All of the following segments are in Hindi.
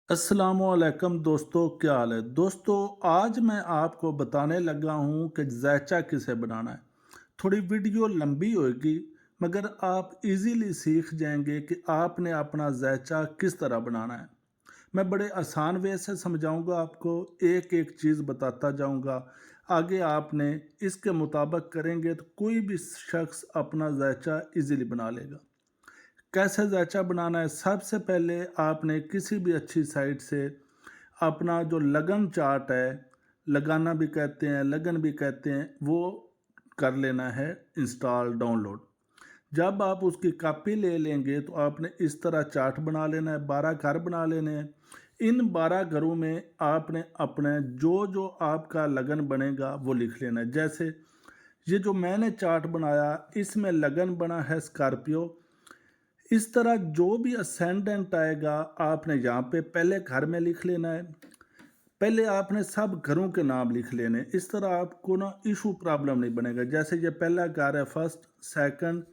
अस्सलामुअलैकुम दोस्तों, क्या हाल है दोस्तों। आज मैं आपको बताने लगा हूँ कि जैचा किसे बनाना है। थोड़ी वीडियो लंबी होगी मगर आप इजीली सीख जाएंगे कि आपने अपना जैचा किस तरह बनाना है। मैं बड़े आसान वे से समझाऊंगा, आपको एक एक चीज़ बताता जाऊंगा। आगे आपने इसके मुताबिक करेंगे तो कोई भी शख्स अपना जैचा इजीली बना लेगा। कैसे ज़ायचा बनाना है? सबसे पहले आपने किसी भी अच्छी साइट से अपना जो लगन चार्ट है, लगाना भी कहते हैं, लगन भी कहते हैं, वो कर लेना है इंस्टॉल, डाउनलोड। जब आप उसकी कॉपी ले लेंगे तो आपने इस तरह चार्ट बना लेना है, 12 घर बना लेने हैं। इन 12 घरों में आपने अपने जो जो आपका लगन बनेगा वो लिख लेना है। जैसे ये जो मैंने चार्ट बनाया, इसमें लगन बना है स्कॉर्पियो। इस तरह जो भी असेंडेंट आएगा आपने यहाँ पे पहले घर में लिख लेना है। पहले आपने सब घरों के नाम लिख लेने हैं। इस तरह आपको ना इशू प्रॉब्लम नहीं बनेगा। जैसे ये पहला घर है, first, second,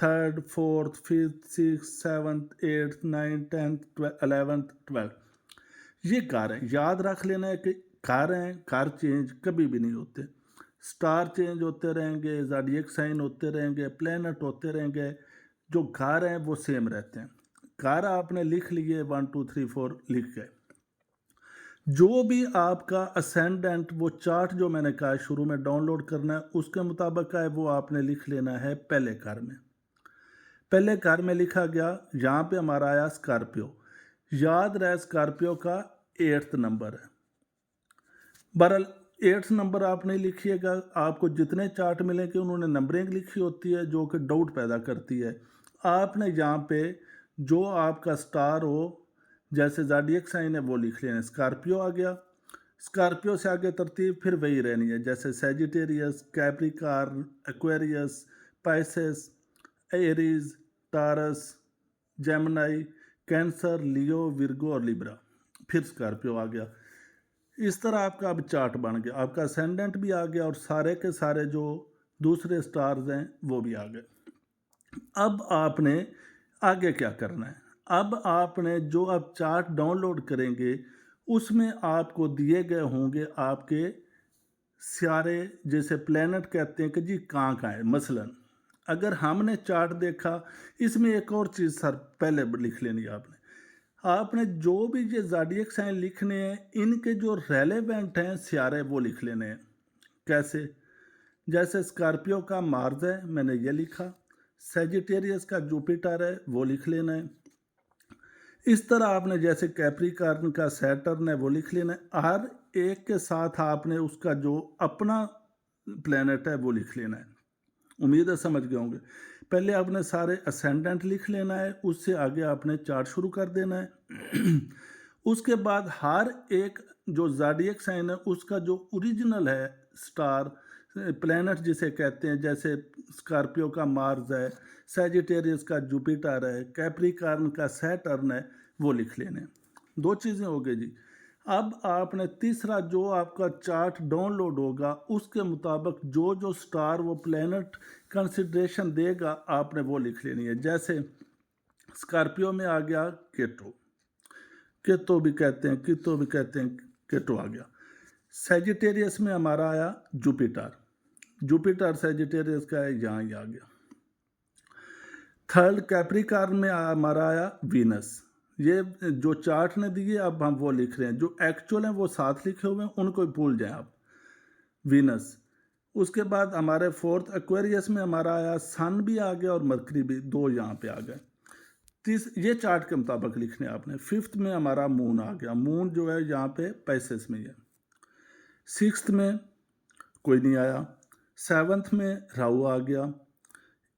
third, fourth, fifth, six, seventh, eighth, ninth, tenth, 11th, 12th। ये घर है, याद रख लेना है कि घर हैं, घर चेंज कभी भी नहीं होते। स्टार चेंज होते रहेंगे, ज़ोडिएक साइन होते रहेंगे, प्लैनेट होते रहेंगे, जो घर हैं वो सेम रहते हैं। घर आपने लिख लिए, 1 2 3 4 लिख गए। जो भी आपका असेंडेंट, वो चार्ट जो मैंने कहा शुरू में डाउनलोड करना है, उसके मुताबिक का है, वो आपने लिख लेना है पहले घर में। पहले घर में लिखा गया, यहाँ पे हमारा आया स्कॉर्पियो। याद रहे स्कॉर्पियो का 8th नंबर है। बहरहाल 8th नंबर आप नहीं लिखिएगा, आपको जितने चार्ट मिलेंगे उन्होंने नंबरिंग लिखी होती है जो कि डाउट पैदा करती है। आपने यहाँ पे जो आपका स्टार हो, जैसे ज़ोडिएक साइन है वो लिख लेना। स्कॉर्पियो आ गया, स्कॉर्पियो से आगे तरतीब फिर वही रहनी है, जैसे Sagittarius, Capricorn, Aquarius, Pisces, Aries, Taurus, Gemini, Cancer, Leo, Virgo और लिब्रा। फिर स्कॉर्पियो आ गया। इस तरह आपका अब चार्ट बन गया, आपका असेंडेंट भी आ गया और सारे के सारे जो दूसरे स्टार्स हैं वो भी आ गए। अब आपने आगे क्या करना है? अब आपने जो अब चार्ट डाउनलोड करेंगे उसमें आपको दिए गए होंगे आपके सारे, जैसे प्लेनेट कहते हैं कि जी कहाँ कहाँ है। मसलन अगर हमने चार्ट देखा, इसमें एक और चीज़ सर पहले लिख लेनी है आपने। आपने जो भी ये ज़ोडिएक साइन लिखने हैं, इनके जो रेलेवेंट हैं सियारे वो लिख लेने हैं। कैसे? जैसे स्कॉर्पियो का मार्स है, मैंने ये लिखा। सैजिटेरियस का जुपिटर है, वो लिख लेना है। इस तरह आपने जैसे कैप्रिकॉर्न का सैटर्न है वो लिख लेना है। हर एक के साथ आपने उसका जो अपना प्लेनेट है वो लिख लेना है। उम्मीद है समझ गए होंगे। पहले आपने सारे असेंडेंट लिख लेना है, उससे आगे आपने चार्ट शुरू कर देना है। उसके बाद हर एक जो ज़ोडिएक साइन है उसका जो ओरिजिनल है स्टार, प्लैनेट जिसे कहते हैं, जैसे स्कॉर्पियो का मार्स है, सैजिटेरियस का जुपिटर है, कैप्रिकॉर्न का सैटर्न है, वो लिख लेने। दो चीज़ें हो गई जी। अब आपने तीसरा जो आपका चार्ट डाउनलोड होगा उसके मुताबिक जो जो स्टार वो प्लैनेट कंसिडरेशन देगा आपने वो लिख लेनी है। जैसे स्कॉर्पियो में आ गया केटो, केतो भी कहते हैं, कितो भी कहते हैं, केटो आ गया। सैजिटेरियस में हमारा आया जुपिटर, जुपिटर सैजिटेरियस का है, यहाँ ही आ गया। थर्ड कैप्रिकॉर्न में हमारा आया वीनस। ये जो चार्ट ने दिए अब हम वो लिख रहे हैं, जो एक्चुअल हैं वो साथ लिखे हुए हैं, उनको भूल जाएं आप। वीनस। उसके बाद हमारे फोर्थ एक्वेरियस में हमारा आया सन भी आ गया और मरकरी भी, दो यहाँ पे आ गए। ये चार्ट के मुताबिक लिखने आपने। फिफ्थ में हमारा मून आ गया, मून जो है यहाँ पे पैसेस में है। सिक्स्थ में कोई नहीं आया। सेवन्थ में राहु आ गया।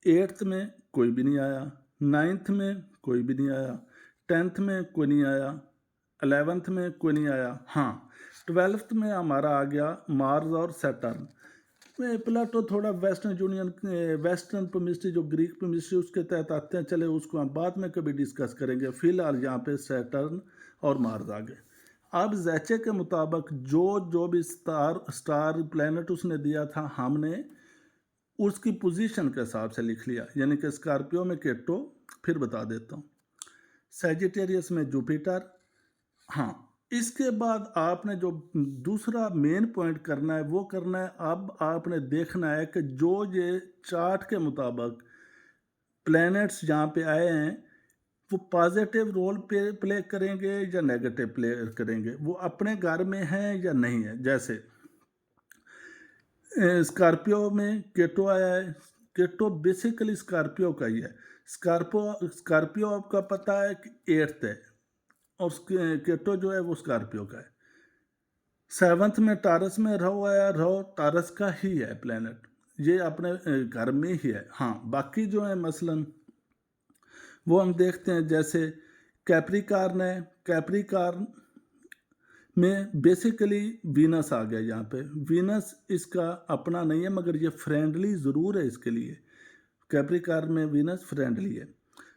एट्थ में कोई भी नहीं आया। नाइन्थ में कोई भी नहीं आया। टेंथ में कोई नहीं आया। 11th में कोई नहीं आया। हाँ, 12th में हमारा आ गया मार्स और सैटर्न। प्लेटो थोड़ा वेस्टर्न यूनियन, वेस्टर्न पेमिस्ट्री जो ग्रीक पेमिस्ट्री उसके तहत आते हैं, चले उसको हम बाद में कभी डिस्कस करेंगे। फिलहाल यहाँ पे सैटर्न और मार्स आ गए। अब जैचे के मुताबिक जो जो भी स्टार प्लेनेट उसने दिया था, हमने उसकी पोजीशन के हिसाब से लिख लिया। यानी कि स्कॉर्पियो में केटो, फिर बता देता हूँ, सैजिटेरियस में जुपिटर, हाँ, इसके बाद आपने जो दूसरा मेन पॉइंट करना है वो करना है, अब आपने देखना है कि जो ये चार्ट के मुताबिक प्लैनेट्स जहाँ पे आए हैं वो पॉजिटिव रोल प्ले करेंगे या नेगेटिव प्ले करेंगे, वो अपने घर में हैं या नहीं है। जैसे स्कॉर्पियो में केटो आया है। केटो बेसिकली स्कॉर्पियो का ही है। स्कॉर्पियो आपका पता है कि एट्थ है, और केटो जो है वो स्कॉर्पियो का है। सेवन्थ में टारस में रहो आया, रहो टारस का ही है प्लेनेट, ये अपने घर में ही है। हाँ, बाकी जो है मसलन वो हम देखते हैं, जैसे कैप्रिकॉर्न है। कैप्रिकॉर्न में बेसिकली वीनस आ गया यहाँ पे। वीनस इसका अपना नहीं है, मगर ये फ्रेंडली ज़रूर है इसके लिए। कैप्रिकॉर्न में वीनस फ्रेंडली है।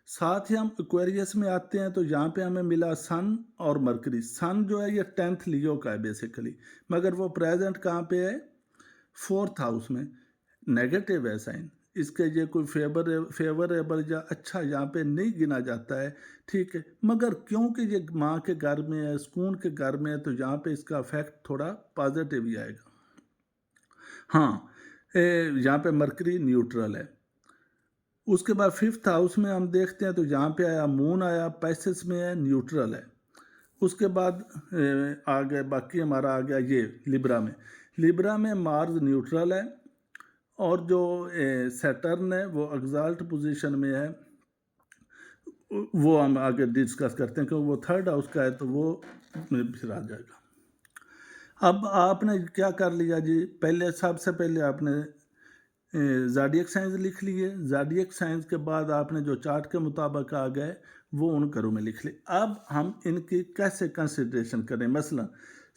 साथ ही हम एक्वेरियस में आते हैं तो यहाँ पे हमें मिला सन और मरकरी। सन जो है ये 10th लियो का है बेसिकली, मगर वो प्रेजेंट कहाँ पे है, 4th हाउस में। नेगेटिव है साइन, इसके ये कोई फेवरेबल या अच्छा यहाँ पे नहीं गिना जाता है, ठीक है। मगर क्योंकि ये माँ के घर में है, सुकून के घर में है, तो यहाँ पे इसका इफेक्ट थोड़ा पॉजिटिव ही आएगा। हाँ, यहाँ पे मरकरी न्यूट्रल है। उसके बाद 5th हाउस में हम देखते हैं तो यहाँ पे आया मून, आया पैसेस में है, न्यूट्रल है। उसके बाद आ गए, बाकी हमारा आ गया ये लिब्रा में। लिब्रा में मार्स न्यूट्रल है, और जो सैटर्न है वो एक्साल्ट पोजीशन में है। वो हम आगे डिस्कस करते हैं, क्योंकि वो 3rd हाउस का है तो वो फिर आ जाएगा। अब आपने क्या कर लिया जी, पहले सबसे पहले आपने ज़ोडिएक साइंस लिख लिए। ज़ोडिएक साइंस के बाद आपने जो चार्ट के मुताबिक आ गए वो उन घरों में लिख लिए। अब हम इनकी कैसे कंसिडरेशन करें, मसलन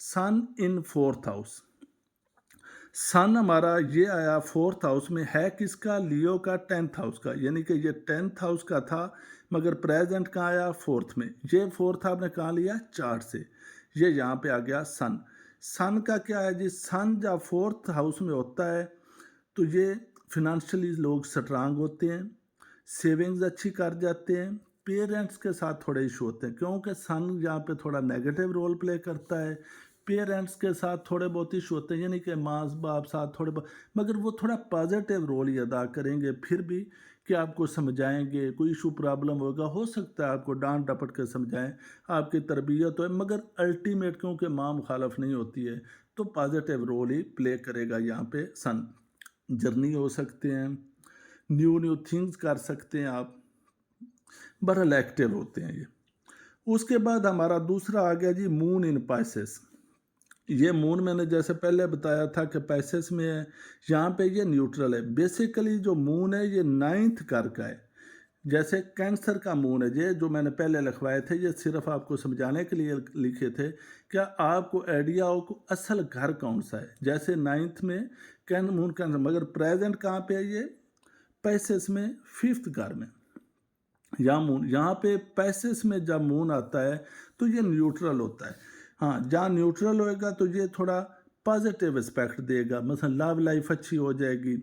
सन इन 4th हाउस। सन हमारा ये आया 4th हाउस में, है किसका, लियो का 10th हाउस का, यानी कि ये 10th हाउस का था, मगर प्रेजेंट कहाँ आया, 4th में। ये 4th आपने कहाँ लिया, चार्ट से। ये यहाँ पे आ गया सन। सन का क्या है जी, सन जब 4th हाउस में होता है तो ये फिनंशियली लोग स्ट्रांग होते हैं, सेविंग्स अच्छी कर जाते हैं। पेरेंट्स के साथ थोड़े इशू होते हैं, क्योंकि सन यहाँ पे थोड़ा नेगेटिव रोल प्ले करता है। पेरेंट्स के साथ थोड़े बहुत इशू होते हैं, यानी कि माँ बाप साथ थोड़े बहुत, मगर वो थोड़ा पॉजिटिव रोल ही अदा करेंगे फिर भी, कि आपको समझाएंगे, कोई इशू प्रॉब्लम होगा, हो सकता है आपको डांट डपट के समझाएं, आपकी तरबियत हो, मगर अल्टीमेट क्योंकि माँ मुखालफ नहीं होती है तो पॉजिटिव रोल ही प्ले करेगा यहाँ पे सन। जर्नी हो सकते हैं, न्यू न्यू थिंग्स कर सकते हैं आप, बहरहाल एक्टिव होते हैं ये। उसके बाद हमारा दूसरा आ गया जी मून इन पाइसेस। ये मून मैंने जैसे पहले बताया था कि पैसेस में है, यहाँ पे ये न्यूट्रल है। बेसिकली जो मून है ये 9th घर का है। जैसे कैंसर का मून है, ये जो मैंने पहले लिखवाए थे ये सिर्फ आपको समझाने के लिए लिखे थे, क्या आपको आइडिया हो कि असल घर कौन सा है। जैसे 9th में मून कैंसर, मगर प्रेजेंट कहाँ पे है, ये पैसेस में 5th घर में। यहाँ मून, यहाँ पे पैसेस में जब मून आता है तो ये न्यूट्रल होता है। हाँ, जहाँ न्यूट्रल होएगा तो ये थोड़ा पॉजिटिव एस्पेक्ट देगा, मतलब लव लाइफ अच्छी हो जाएगी।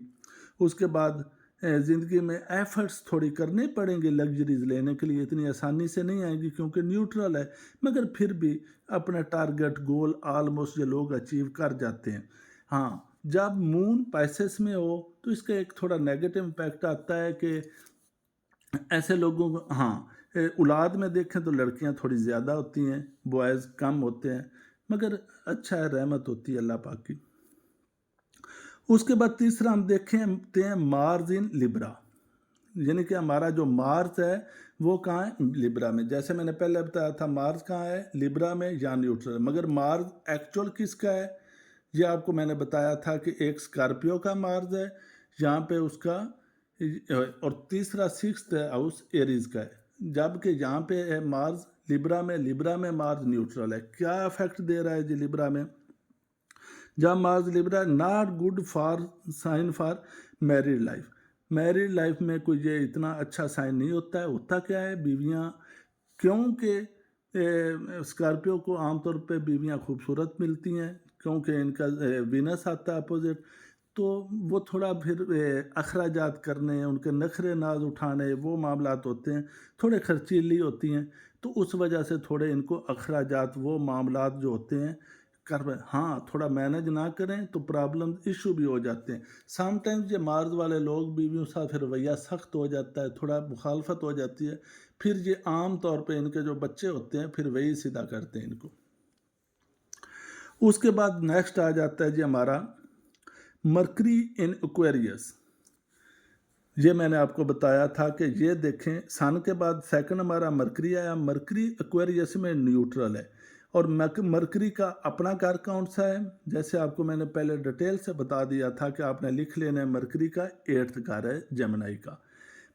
उसके बाद ज़िंदगी में एफर्ट्स थोड़ी करने पड़ेंगे लग्जरीज लेने के लिए, इतनी आसानी से नहीं आएंगी क्योंकि न्यूट्रल है, मगर फिर भी अपना टारगेट गोल ऑलमोस्ट ये लोग अचीव कर जाते हैं। हाँ, जब मून पैसेस में हो तो इसका एक थोड़ा नेगेटिव इम्पैक्ट आता है कि ऐसे लोगों को, हाँ, औलाद में देखें तो लड़कियां थोड़ी ज़्यादा होती हैं, बॉयज़ कम होते हैं, मगर अच्छा है, रहमत होती है अल्लाह पाक की। उसके बाद तीसरा हम देखते हैं मार्स इन लिब्रा, यानी कि हमारा जो मार्स है वो कहाँ है, लिब्रा में। जैसे मैंने पहले बताया था मार्स कहाँ है, लिब्रा में या न्यूट्रल, मगर मार्स एक्चुअल किसका है, ये आपको मैंने बताया था कि एक स्कॉर्पियो का मार्स है यहाँ पे उसका, और तीसरा 6th हाउस एरीज का है। जबकि यहाँ पे है मार्स लिब्रा में, लिब्रा में मार्स न्यूट्रल है। क्या इफेक्ट दे रहा है जी लिब्रा में, जब Mars Libra, not good for sign for married life. Married life में कोई ये इतना अच्छा साइन नहीं होता है। होता क्या है, बीवियाँ, क्योंकि स्कॉर्पियो को आमतौर पे बीवियाँ खूबसूरत मिलती हैं, क्योंकि इनका वीनस आता है अपोजिट, तो वो थोड़ा फिर अखराजात करने, उनके नखरे नाज उठाने, वो मामलात होते हैं, थोड़े खर्चीली होती हैं। तो उस वजह से थोड़े इनको अखराजात वो मामलात जो होते हैं कर हाँ थोड़ा मैनेज ना करें तो प्रॉब्लम इशू भी हो जाते हैं। समटाइम्स ये मार्ज वाले लोग बीवियों साथ फिर रवैया सख्त हो जाता है, थोड़ा मुखालफत हो जाती है, फिर ये आम तौर पे इनके जो बच्चे होते हैं फिर वही सीधा करते हैं इनको। उसके बाद नेक्स्ट आ जाता है जी हमारा मरकरी इन एक्वेरियस। ये मैंने आपको बताया था कि ये देखें सन के बाद सेकंड हमारा मरकरी आया। मरकरी एक्वेरियस में न्यूट्रल है और मरकरी का अपना घर कौन सा है, जैसे आपको मैंने पहले डिटेल से बता दिया था कि आपने लिख लेना है मरकरी का 8th घर है जेमिनी का,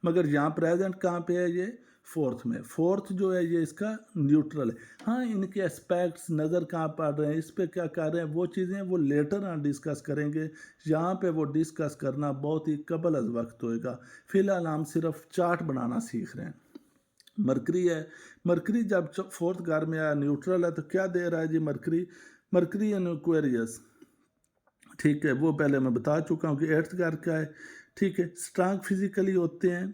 मगर यहाँ प्रेजेंट कहाँ पे है ये 4th में। 4th जो है ये इसका न्यूट्रल है। हाँ इनके एस्पेक्ट्स नज़र कहाँ पड़ रहे हैं, इस पर क्या कर रहे हैं, वो चीज़ें वो लेटर ऑन डिस्कस करेंगे। यहाँ पे वो डिस्कस करना बहुत ही कबल अज़ वक्त होएगा। फ़िलहाल हम सिर्फ चार्ट बनाना सीख रहे हैं। मरकरी है, मरकरी जब 4th घर में आया न्यूट्रल है तो क्या दे रहा है जी मरकरी इन एक्वेरियस। ठीक है, वो पहले मैं बता चुका हूँ कि 8th घर क्या है। ठीक है, स्ट्रांग फिजिकली होते हैं,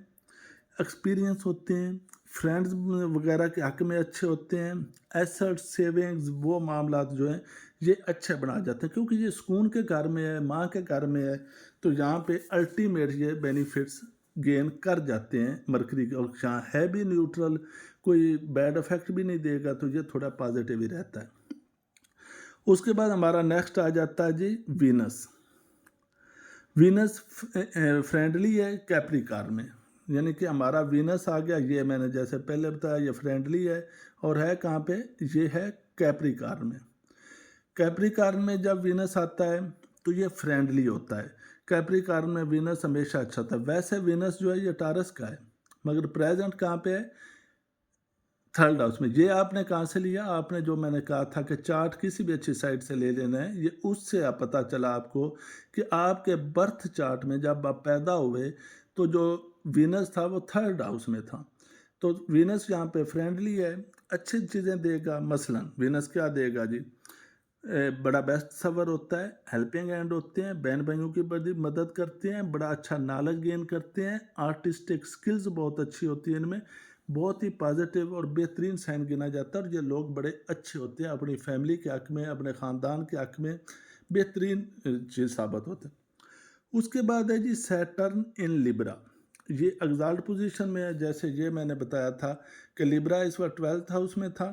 एक्सपीरियंस होते हैं, फ्रेंड्स वगैरह के हक में अच्छे होते हैं, एसेट सेविंग्स वो मामला जो हैं ये अच्छे बना जाते हैं, क्योंकि ये सुकून के घर में है, माँ के घर में है, तो यहाँ पे अल्टीमेट ये बेनिफिट्स गेन कर जाते हैं मरकरी के। और यहाँ है भी न्यूट्रल, कोई बैड इफेक्ट भी नहीं देगा, तो ये थोड़ा पॉजिटिव ही रहता है। उसके बाद हमारा नेक्स्ट आ जाता है जी वीनस। वीनस फ्रेंडली है कैप्रिकॉर्न में, यानी कि हमारा वीनस आ गया, ये मैंने जैसे पहले बताया ये फ्रेंडली है और है कहाँ पे, ये है कैप्रिकॉर्न में। कैप्रिकॉर्न में जब वीनस आता है तो ये फ्रेंडली होता है। कैप्रिकॉर्न में वीनस हमेशा अच्छा था। वैसे वीनस जो है ये टारस का है, मगर प्रेजेंट कहाँ पे है, 3rd हाउस में। ये आपने कहाँ से लिया, आपने जो मैंने कहा था कि चार्ट किसी भी अच्छी साइट से ले लेना है, ये उससे आप पता चला आपको कि आपके बर्थ चार्ट में जब आप पैदा हुए तो जो वीनस था वो 3rd हाउस में था। तो वीनस यहाँ पे फ्रेंडली है, अच्छी चीज़ें देगा। मसलन वीनस क्या देगा जी, बड़ा बेस्ट सवर होता है, हेल्पिंग हैंड होते हैं, बहन भाइयों की बड़ी मदद करते हैं, बड़ा अच्छा नॉलेज गेन करते हैं, आर्टिस्टिक स्किल्स बहुत अच्छी होती है इनमें, बहुत ही पॉजिटिव और बेहतरीन साइन गिना जाता है। और ये लोग बड़े अच्छे होते हैं, अपनी फैमिली के हक में, अपने ख़ानदान के हक में बेहतरीन चीज़ साबित होते हैं। उसके बाद है जी सैटर्न इन लिब्रा। ये एग्जाल्ट पोजीशन में है, जैसे ये मैंने बताया था कि लिब्रा इस बार 12th हाउस में था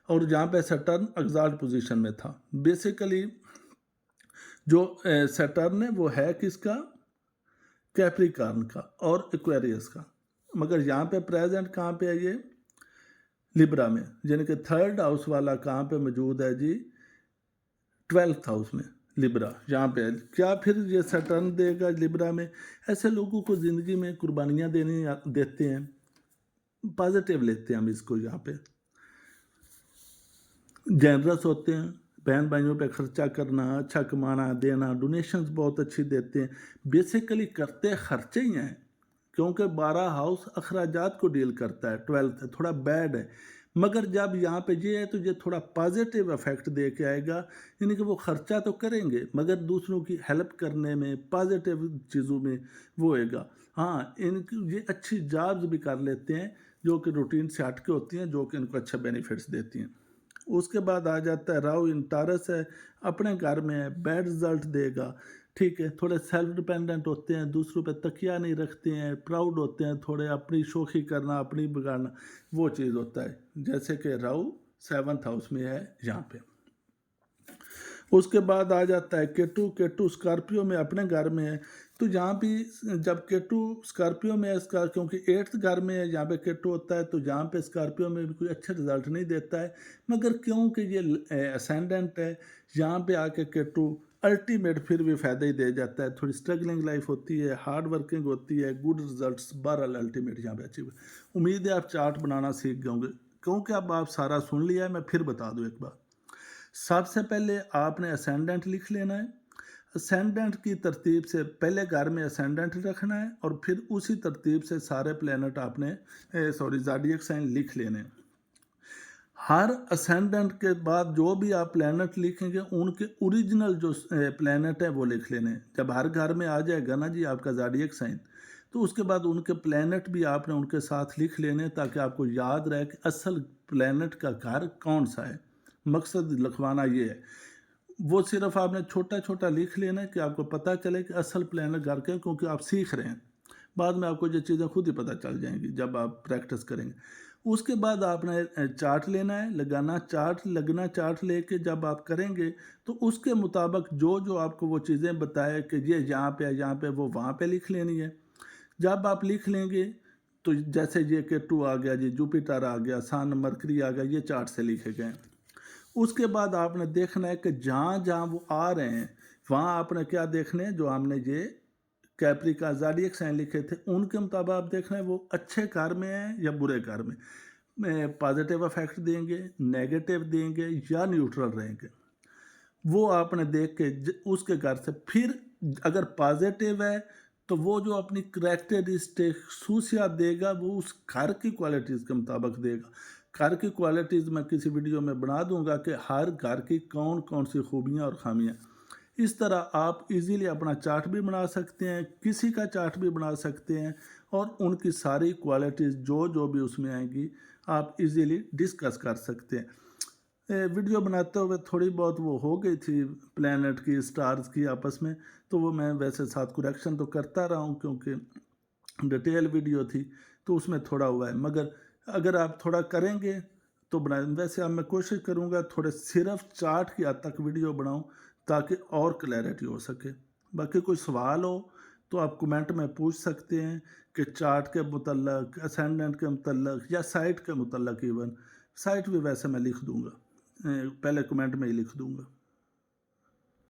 और जहाँ पे सैटर्न एग्जाल्ट पोजीशन में था। बेसिकली जो सैटर्न है वो है किसका, कैप्रिकॉर्न का और एक्वेरियस का, मगर यहाँ पे प्रेजेंट कहाँ पे है ये लिब्रा में, यानी कि 3rd हाउस वाला कहाँ पे मौजूद है जी 12th हाउस में लिब्रा यहाँ पे है। क्या फिर ये सैटर्न देगा लिब्रा में, ऐसे लोगों को ज़िंदगी में कुर्बानियाँ देते हैं, पॉजिटिव लेते हैं हम इसको। यहाँ पे जेनरस होते हैं, बहन भाइयों पे खर्चा करना, अच्छा कमाना, देना, डोनेशंस बहुत अच्छी देते हैं। बेसिकली करते खर्चे ही हैं, क्योंकि 12 हाउस अखराजात को डील करता है, 12th थोड़ा बैड है, मगर जब यहाँ पे ये है तो ये थोड़ा पॉजिटिव इफेक्ट दे के आएगा। यानी कि वो खर्चा तो करेंगे मगर दूसरों की हेल्प करने में, पॉजिटिव चीज़ों में वो होएगा। हाँ इनकी ये अच्छी जॉब्स भी कर लेते हैं जो कि रूटीन से हट के होती हैं, जो कि इनको अच्छा बेनिफिट्स देती हैं। उसके बाद आ जाता है राहु इन टारस है, अपने घर में है, बैड रिजल्ट देगा। ठीक है, थोड़े सेल्फ डिपेंडेंट होते हैं, दूसरों पे तकिया नहीं रखते हैं, प्राउड होते हैं, थोड़े अपनी शोखी करना, अपनी बिगाड़ना, वो चीज़ होता है। जैसे कि राहु 7th हाउस में है यहाँ पे। उसके बाद आ जाता है केटू स्कॉर्पियो में अपने घर में है। तो यहाँ भी जब केटू स्कॉर्पियो में है, इसका क्योंकि 8th घर में है, यहाँ पे केटू होता है, तो यहाँ पे स्कॉर्पियो में भी कोई अच्छा रिजल्ट नहीं देता है, मगर क्योंकि ये असेंडेंट है, यहाँ पे आके केटू अल्टीमेट फिर भी फ़ायदा ही दे जाता है। थोड़ी स्ट्रगलिंग लाइफ होती है, हार्ड वर्किंग होती है, गुड रिजल्ट्स, बहरहाल अल्टीमेट यहाँ पे अचीव। उम्मीद है आप चार्ट बनाना सीख गए होंगे, क्योंकि अब आप सारा सुन लिया है, मैं फिर बता दूँ एक बार। सबसे पहले आपने असेंडेंट लिख लेना है। असेंडेंट की तरतीब से पहले घर में असेंडेंट रखना है और फिर उसी तरतीब से सारे प्लैनेट आपने ज़ोडिएक साइन लिख लेने हैं। हर असेंडेंट के बाद जो भी आप प्लैनेट लिखेंगे उनके ओरिजिनल जो प्लैनेट है वो लिख लेने हैं। जब हर घर में आ जाएगा ना जी आपका ज़ोडिएक साइन, तो उसके बाद उनके प्लैनेट भी आपने उनके साथ लिख लेने ताकि आपको याद रहे कि असल प्लैनेट का घर कौन सा है। मकसद लिखवाना ये है। वो सिर्फ आपने छोटा छोटा लिख लेना है कि आपको पता चले कि असल प्लानर घर के हैं, क्योंकि आप सीख रहे हैं। बाद में आपको ये चीज़ें खुद ही पता चल जाएंगी जब आप प्रैक्टिस करेंगे। उसके बाद आपने चार्ट लेना है, लगाना चार्ट, लगना चार्ट लेके जब आप करेंगे तो उसके मुताबिक जो जो आपको वो चीज़ें बताए कि ये यहाँ पे है, यहाँ पे, वो वहाँ पे लिख लेनी है। जब आप लिख लेंगे तो जैसे ये केटू आ गया जी, जुपिटर आ गया, सन, मरकरी आ गया, ये चार्ट से लिखे गए हैं। उसके बाद आपने देखना है कि जहाँ जहाँ वो आ रहे हैं वहाँ आपने क्या देखना है, जो हमने ये कैप्रिका ज़ोडिएक साइन लिखे थे उनके मुताबिक आप देखना है वो अच्छे घर में है या बुरे घर में पॉजिटिव इफेक्ट देंगे, नेगेटिव देंगे या न्यूट्रल रहेंगे। वो आपने देख के उसके घर से फिर अगर पॉजिटिव है तो वो जो अपनी करेक्टरिस्टिक खूसियात देगा वो उस घर की क्वालिटीज़ के मुताबिक देगा। घर की क्वालिटीज़ मैं किसी वीडियो में बना दूंगा कि हर घर की कौन कौन सी खूबियाँ और खामियाँ। इस तरह आप इजीली अपना चार्ट भी बना सकते हैं, किसी का चार्ट भी बना सकते हैं और उनकी सारी क्वालिटीज़ जो जो भी उसमें आएंगी आप इजीली डिस्कस कर सकते हैं। वीडियो बनाते हुए थोड़ी बहुत वो हो गई थी प्लैनेट की, स्टार्स की आपस में, तो वो मैं वैसे साथ करेक्शन तो करता रहा हूँ क्योंकि डिटेल वीडियो थी तो उसमें थोड़ा हुआ है। मगर अगर आप थोड़ा करेंगे तो बनाए। वैसे अब मैं कोशिश करूँगा थोड़े सिर्फ चार्ट की हद तक वीडियो बनाऊँ ताकि और क्लैरिटी हो सके। बाकी कोई सवाल हो तो आप कमेंट में पूछ सकते हैं कि चार्ट के मुतल्लक, असेंडेंट के मुतल्लक या साइट के मुतल्लक। इवन साइट भी वैसे मैं लिख दूँगा, पहले कमेंट में ही लिख दूँगा।